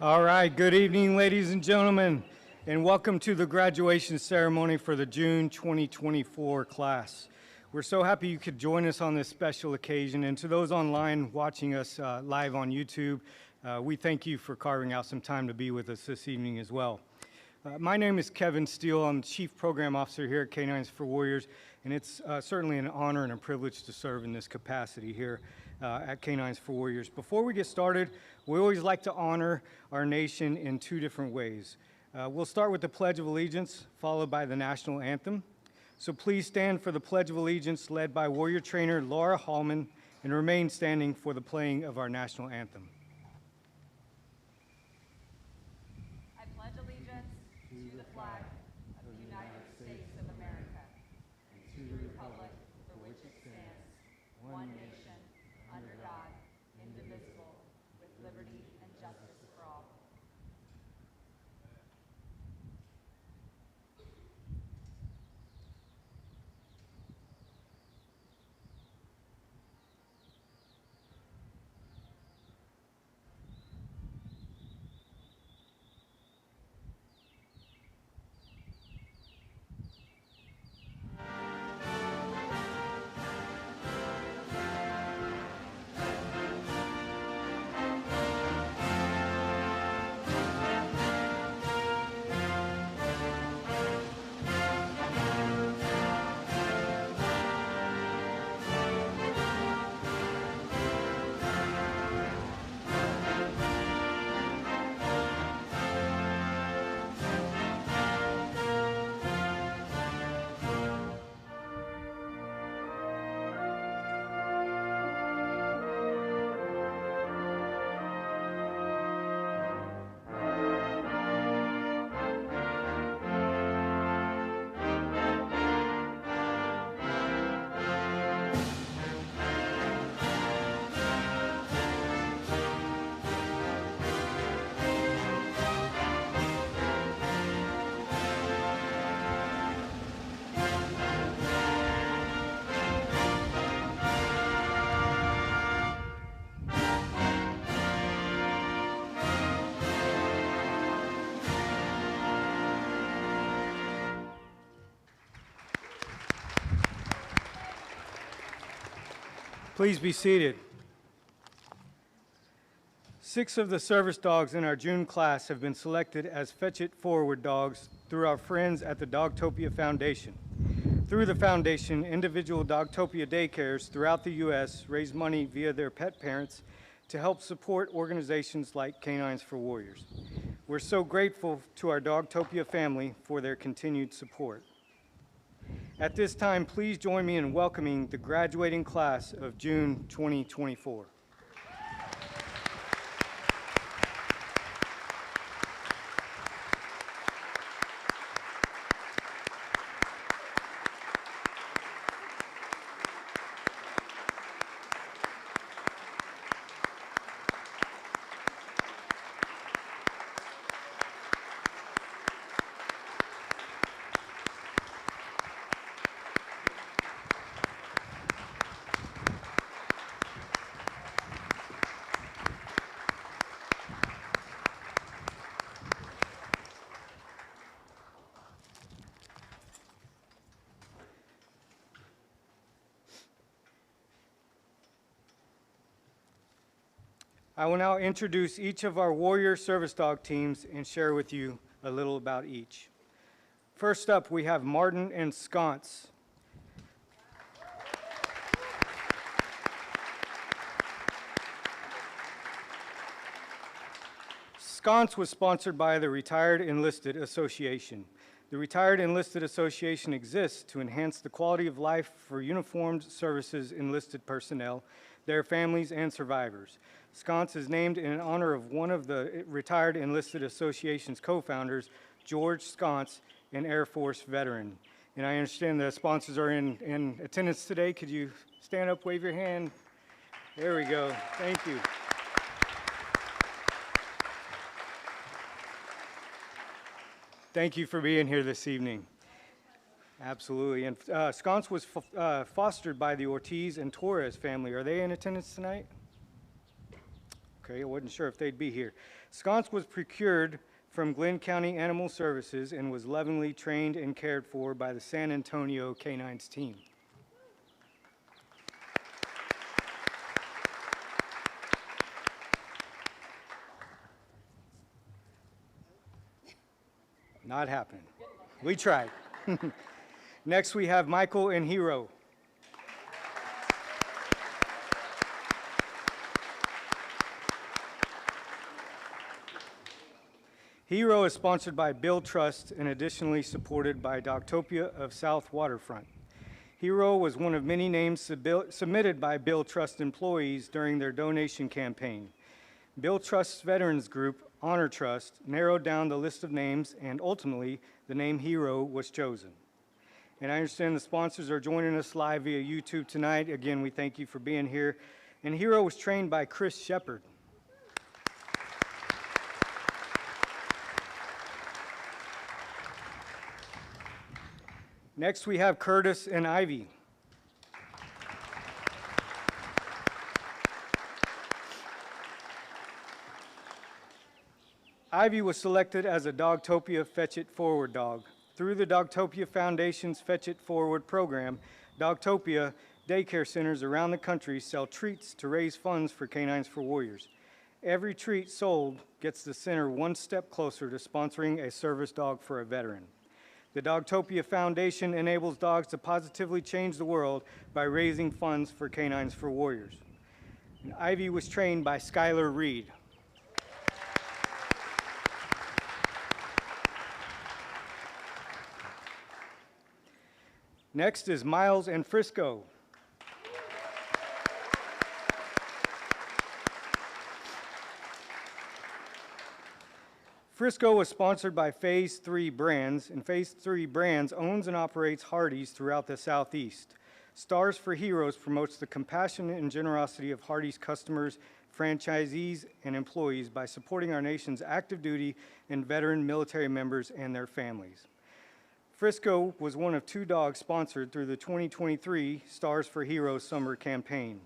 All right, good evening, ladies and gentlemen, and welcome to the graduation ceremony for the June 2024 class. We're so happy you could join us on this special occasion, and to those online watching us live on YouTube, we thank you for carving out some time to be with us this evening as well. My name is Kevin Steele. I'm Chief Program Officer here at K9s For Warriors, and it's certainly an honor and a privilege to serve in this capacity here at K9s For Warriors. Before we get started, we always like to honor our nation in two different ways. We'll start with the Pledge of Allegiance, followed by the National Anthem. So please stand for the Pledge of Allegiance led by Warrior Trainer Laura Hallman, and remain standing for the playing of our National Anthem. I pledge allegiance to the flag of the United States of America and to the republic for which it stands, one nation, under God, indivisible, with liberty and justice for all. Please be seated. 6 of the service dogs in our June class have been selected as Fetch It Forward dogs through our friends at the Dogtopia Foundation. Through the foundation, individual Dogtopia daycares throughout the U.S. raise money via their pet parents to help support organizations like K9s For Warriors. We're so grateful to our Dogtopia family for their continued support. At this time, please join me in welcoming the graduating class of June 2024. I will now introduce each of our Warrior Service Dog teams and share with you a little about each. First up, we have Martin and Sconce. Sconce was sponsored by the Retired Enlisted Association. The Retired Enlisted Association exists to enhance the quality of life for uniformed services enlisted personnel, their families, and survivors. Sconce is named in honor of one of the Retired Enlisted Association's co-founders, George Sconce, an Air Force veteran. And I understand the sponsors are in attendance today. Could you stand up, wave your hand? There we go. Thank you. Thank you for being here this evening. Absolutely. And Sconce was fostered by the Ortiz and Torres family. Are they in attendance tonight? Okay, I wasn't sure if they'd be here. Sconce was procured from Glenn County Animal Services and was lovingly trained and cared for by the San Antonio K9s team. Not happening. We tried. Next, we have Michael and Hero. Hero is sponsored by Bill Trust and additionally supported by Doctopia of South Waterfront. Hero was one of many names submitted by Bill Trust employees during their donation campaign. Bill Trust's Veterans Group, Honor Trust, narrowed down the list of names, and ultimately, the name Hero was chosen. And I understand the sponsors are joining us live via YouTube tonight. Again, we thank you for being here. And Hero was trained by Chris Shepard. Next, we have Curtis and Ivy. Ivy was selected as a Dogtopia Fetch It Forward dog. Through the Dogtopia Foundation's Fetch It Forward program, Dogtopia daycare centers around the country sell treats to raise funds for K9s For Warriors. Every treat sold gets the center one step closer to sponsoring a service dog for a veteran. The Dogtopia Foundation enables dogs to positively change the world by raising funds for K9s For Warriors. And Ivy was trained by Skylar Reed. Next is Miles and Frisco. Frisco was sponsored by Phase 3 Brands, and Phase 3 Brands owns and operates Hardee's throughout the Southeast. Stars for Heroes promotes the compassion and generosity of Hardee's customers, franchisees, and employees by supporting our nation's active duty and veteran military members and their families. Frisco was one of 2 dogs sponsored through the 2023 Stars for Heroes summer campaign.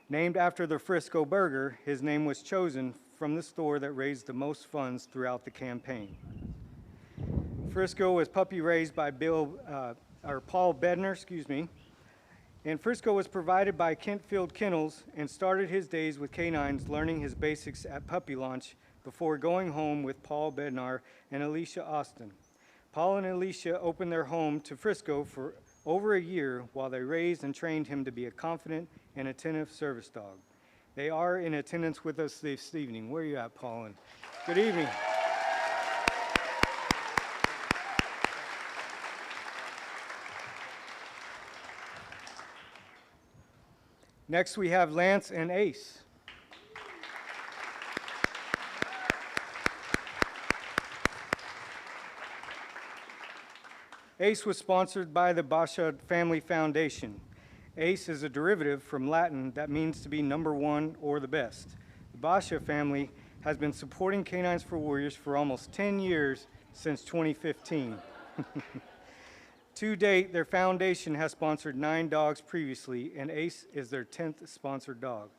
Named after the Frisco burger, his name was chosen from the store that raised the most funds throughout the campaign. Frisco was puppy raised by Paul Bednar, and Frisco was provided by Kentfield Kennels and started his days with K9s learning his basics at puppy launch before going home with Paul Bednar and Alicia Austin. Paul and Alicia opened their home to Frisco for over a year while they raised and trained him to be a confident and attentive service dog. They are in attendance with us this evening. Where are you at, Paul? And good evening. Next, we have Lance and Ace. Ace was sponsored by the Basha Family Foundation. Ace is a derivative from Latin that means to be number one or the best. The Basha family has been supporting K9s For Warriors for almost 10 years since 2015. To date, their foundation has sponsored 9 dogs previously, and Ace is their 10th sponsored dog.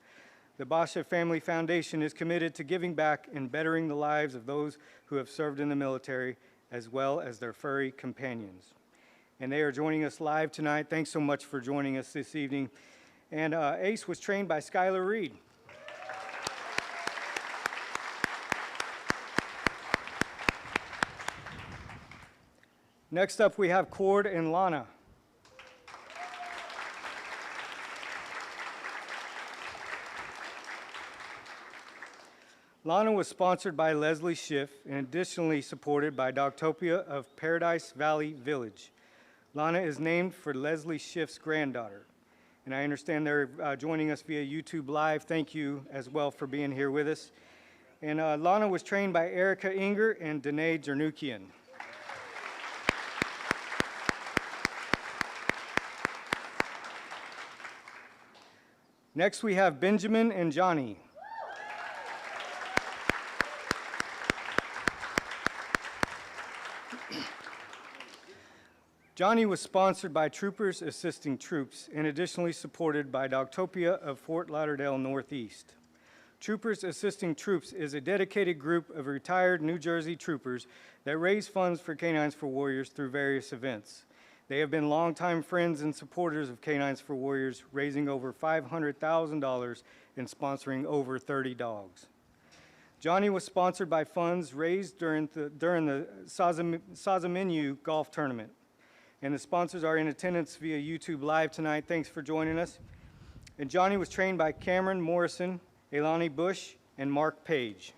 The Basha Family Foundation is committed to giving back and bettering the lives of those who have served in the military, as well as their furry companions. And they are joining us live tonight. Thanks so much for joining us this evening. And Ace was trained by Skylar Reed. Next up, we have Cord and Lana. Lana was sponsored by Leslie Schiff and additionally supported by Dogtopia of Paradise Valley Village. Lana is named for Leslie Schiff's granddaughter. And I understand they're joining us via YouTube Live. Thank you as well for being here with us. And Lana was trained by Erica Inger and Danae Jernukian. Next, we have Benjamin and Johnny. Johnny was sponsored by Troopers Assisting Troops and additionally supported by Dogtopia of Fort Lauderdale Northeast. Troopers Assisting Troops is a dedicated group of retired New Jersey troopers that raise funds for K9s For Warriors through various events. They have been longtime friends and supporters of K9s For Warriors, raising over $500,000 and sponsoring over 30 dogs. Johnny was sponsored by funds raised during the Sazamenu golf tournament. And the sponsors are in attendance via YouTube Live tonight. Thanks for joining us. And Johnny was trained by Cameron Morrison, Elani Bush, and Mark Page.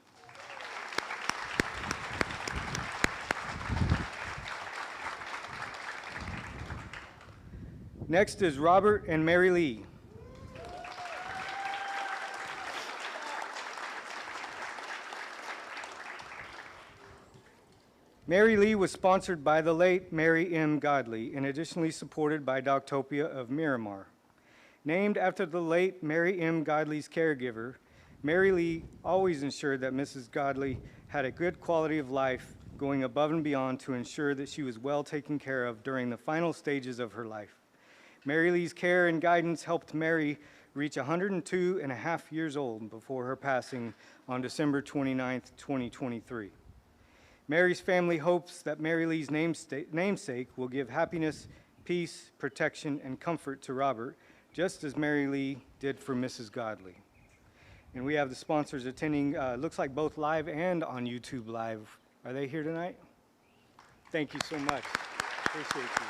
Next is Robert and Mary Lee. Mary Lee was sponsored by the late Mary M. Godley and additionally supported by Dogtopia of Miramar. Named after the late Mary M. Godley's caregiver, Mary Lee always ensured that Mrs. Godley had a good quality of life, going above and beyond to ensure that she was well taken care of during the final stages of her life. Mary Lee's care and guidance helped Mary reach 102 and a half years old before her passing on December 29, 2023. Mary's family hopes that Mary Lee's namesake will give happiness, peace, protection, and comfort to Robert, just as Mary Lee did for Mrs. Godley. And we have the sponsors attending, looks like both live and on YouTube Live. Are they here tonight? Thank you so much. Appreciate you.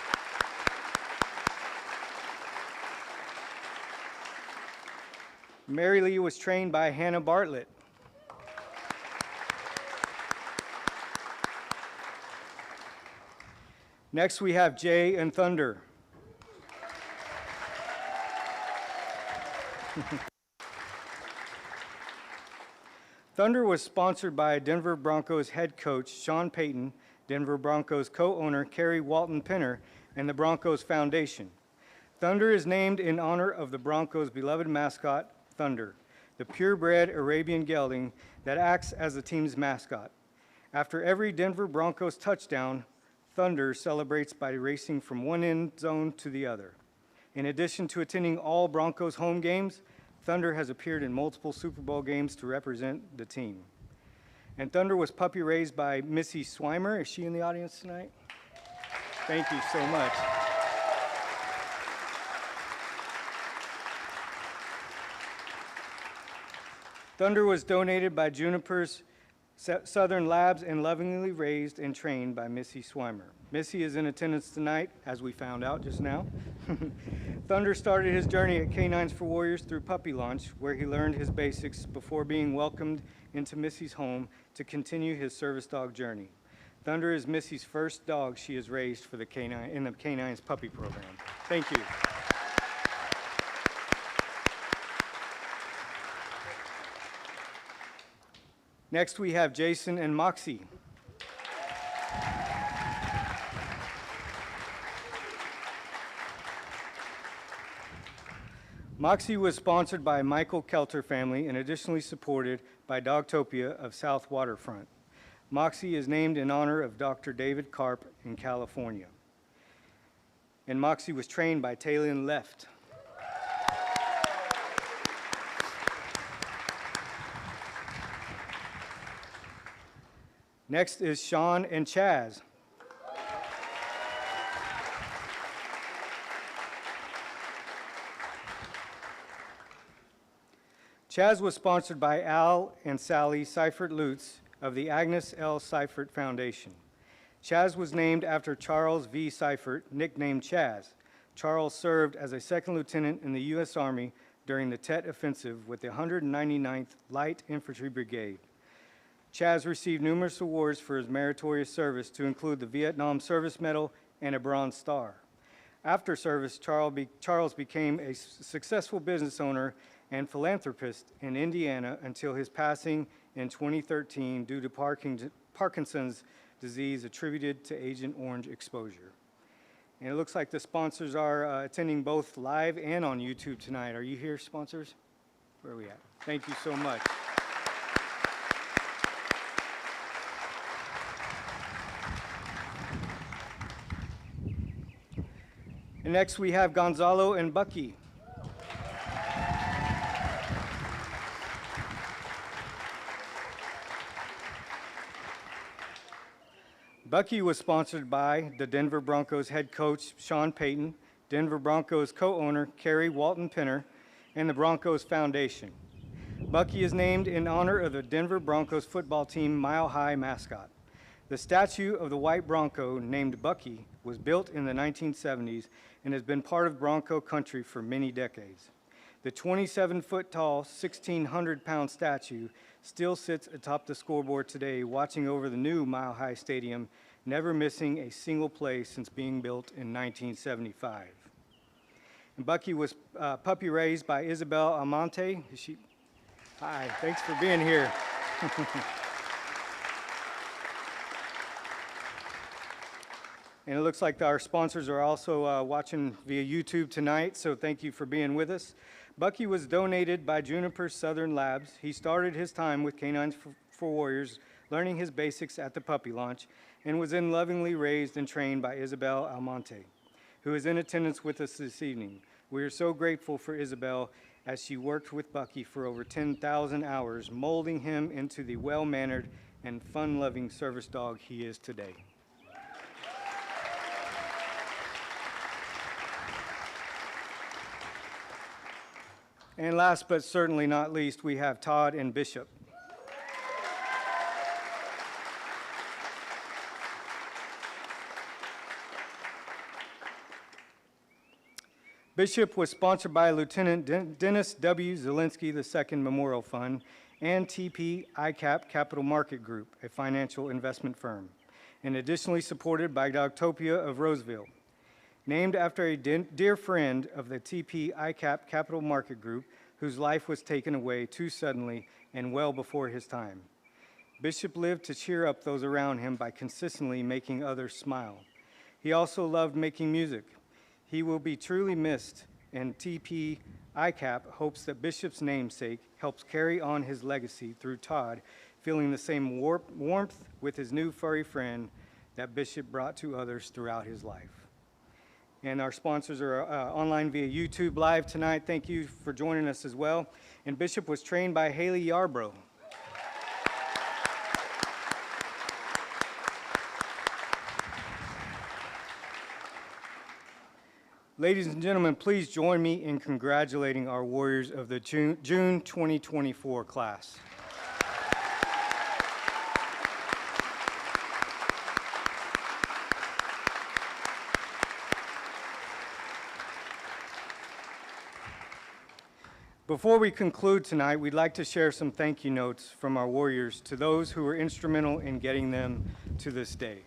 Mary Lee was trained by Hannah Bartlett. Next, we have Jay and Thunder. Thunder was sponsored by Denver Broncos head coach Sean Payton, Denver Broncos co-owner Kerry Walton Penner, and the Broncos Foundation. Thunder is named in honor of the Broncos' beloved mascot, Thunder, the purebred Arabian gelding that acts as the team's mascot. After every Denver Broncos touchdown, Thunder celebrates by racing from one end zone to the other. In addition to attending all Broncos home games, Thunder has appeared in multiple Super Bowl games to represent the team. And Thunder was puppy raised by Missy Swimer. Is she in the audience tonight? Thank you so much. Thunder was donated by Juniper's Southern Labs and lovingly raised and trained by Missy Swimer. Missy is in attendance tonight, as we found out just now. Thunder started his journey at K9s For Warriors through Puppy Launch, where he learned his basics before being welcomed into Missy's home to continue his service dog journey. Thunder is Missy's first dog she has raised for the in the K9s puppy program. Thank you. Next, we have Jason and Moxie. Moxie was sponsored by Michael Kelter family and additionally supported by Dogtopia of South Waterfront. Moxie is named in honor of Dr. David Karp in California. And Moxie was trained by Talion Left. Next is Sean and Chaz. Chaz was sponsored by Al and Sally Seifert-Lutz of the Agnes L. Seifert Foundation. Chaz was named after Charles V. Seifert, nicknamed Chaz. Charles served as a second lieutenant in the U.S. Army during the Tet Offensive with the 199th Light Infantry Brigade. Chaz received numerous awards for his meritorious service, to include the Vietnam Service Medal and a Bronze Star. After service, Charles became a successful business owner and philanthropist in Indiana until his passing in 2013 due to Parkinson's disease attributed to Agent Orange exposure. And it looks like the sponsors are attending both live and on YouTube tonight. Are you here, sponsors? Where are we at? Thank you so much. And next we have Gonzalo and Bucky. Bucky was sponsored by the Denver Broncos head coach, Sean Payton, Denver Broncos co-owner, Kerry Walton Penner, and the Broncos Foundation. Bucky is named in honor of the Denver Broncos football team Mile High mascot. The statue of the white Bronco named Bucky was built in the 1970s and has been part of Bronco country for many decades. The 27-foot-tall, 1,600-pound statue still sits atop the scoreboard today, watching over the new Mile High Stadium, never missing a single play since being built in 1975. And Bucky was puppy raised by Isabel Almonte. Hi, thanks for being here. And it looks like our sponsors are also watching via YouTube tonight, so thank you for being with us. Bucky was donated by Juniper Southern Labs. He started his time with K9s For Warriors, learning his basics at the puppy launch, and was then lovingly raised and trained by Isabel Almonte, who is in attendance with us this evening. We are so grateful for Isabel as she worked with Bucky for over 10,000 hours, molding him into the well-mannered and fun-loving service dog he is today. And last but certainly not least, we have Todd and Bishop. Bishop was sponsored by Lieutenant Dennis W. Zielinski II Memorial Fund and TP ICAP Capital Market Group, a financial investment firm, and additionally supported by Dogtopia of Roseville. Named after a dear friend of the TP ICAP Capital Market Group, whose life was taken away too suddenly and well before his time. Bishop lived to cheer up those around him by consistently making others smile. He also loved making music. He will be truly missed, and TP ICAP hopes that Bishop's namesake helps carry on his legacy through Todd, feeling the same warmth with his new furry friend that Bishop brought to others throughout his life. And our sponsors are online via YouTube Live tonight. Thank you for joining us as well. And Bishop was trained by Haley Yarbrough. Ladies and gentlemen, please join me in congratulating our Warriors of the June 2024 class. Before we conclude tonight, we'd like to share some thank you notes from our Warriors to those who were instrumental in getting them to this day.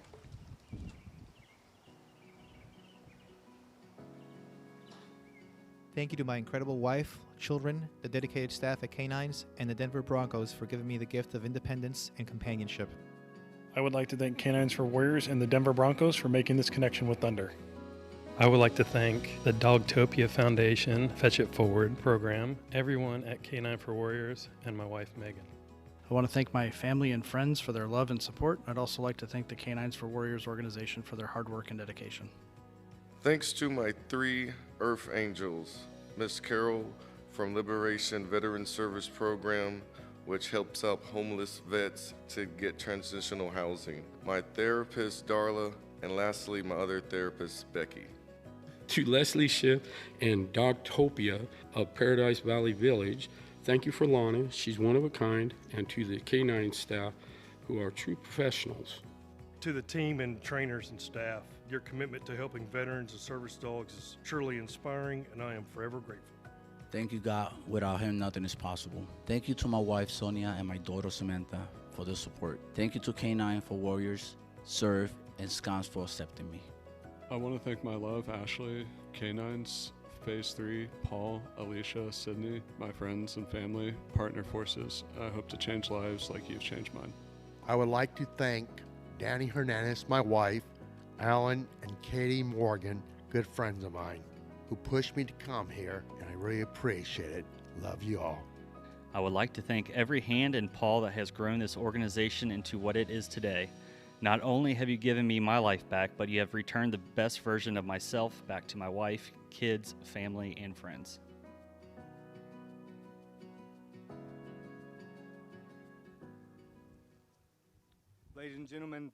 Thank you to my incredible wife, children, the dedicated staff at K9s, and the Denver Broncos for giving me the gift of independence and companionship. I would like to thank K9s For Warriors and the Denver Broncos for making this connection with Thunder. I would like to thank the Dogtopia Foundation Fetch It Forward program, everyone at K9 For Warriors, and my wife, Megan. I want to thank my family and friends for their love and support. I'd also like to thank the K9s For Warriors organization for their hard work and dedication. Thanks to my 3 Earth Angels, Miss Carol from Liberation Veteran Service Program, which helps out homeless vets to get transitional housing, my therapist, Darla, and lastly, my other therapist, Becky. To Leslie Schiff and Dogtopia of Paradise Valley Village, thank you for Lana, she's one of a kind, and to the K9 staff who are true professionals. To the team and trainers and staff, your commitment to helping veterans and service dogs is truly inspiring, and I am forever grateful. Thank you, God. Without him, nothing is possible. Thank you to my wife, Sonia, and my daughter, Samantha, for their support. Thank you to K9 For Warriors, Serve, and Scons for accepting me. I want to thank my love, Ashley, K9s, Phase 3, Paul, Alicia, Sydney, my friends and family, partner forces. I hope to change lives like you've changed mine. I would like to thank Danny Hernandez, my wife, Alan and Katie Morgan, good friends of mine, who pushed me to come here, and I really appreciate it. Love you all. I would like to thank every hand and paw that has grown this organization into what it is today. Not only have you given me my life back, but you have returned the best version of myself back to my wife, kids, family, and friends. Ladies and gentlemen,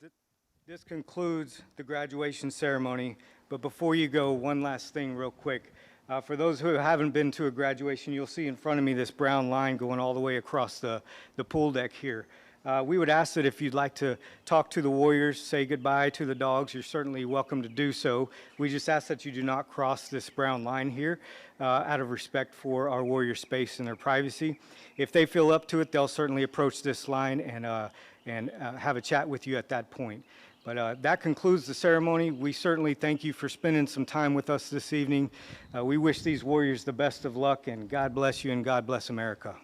This concludes the graduation ceremony, but before you go, one last thing real quick. For those who haven't been to a graduation, you'll see in front of me this brown line going all the way across the pool deck here. We would ask that if you'd like to talk to the Warriors, say goodbye to the dogs, you're certainly welcome to do so. We just ask that you do not cross this brown line here out of respect for our Warrior space and their privacy. If they feel up to it, they'll certainly approach this line and have a chat with you at that point. But that concludes the ceremony. We certainly thank you for spending some time with us this evening. We wish these Warriors the best of luck, and God bless you and God bless America.